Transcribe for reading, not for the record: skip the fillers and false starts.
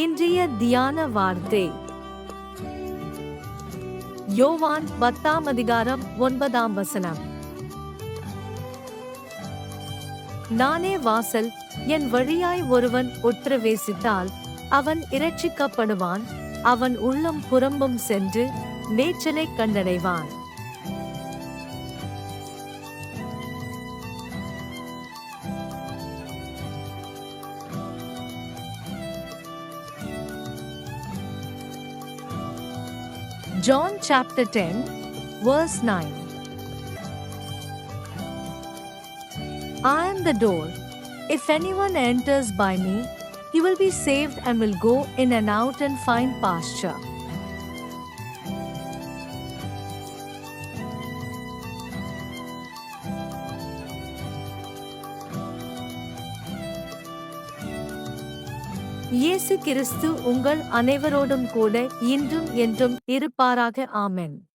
இன்றைய தியான வார்த்தை யோவான் 10:9. நானே வாசல், என் வழியாய் ஒருவன் உட்பிரவேசித்தால் அவன் இரட்சிக்கப்படுவான், அவன் உள்ளம் புறம்பும் சென்று மேய்ச்சலைக் கண்டடைவான். John chapter 10, verse 9. I am the door. If anyone enters by me, he will be saved and will go in and out and find pasture. இயேசு கிறிஸ்து உங்கள் அனைவரோடும் கூட இன்றும் என்றும் இருப்பாராக. ஆமென்.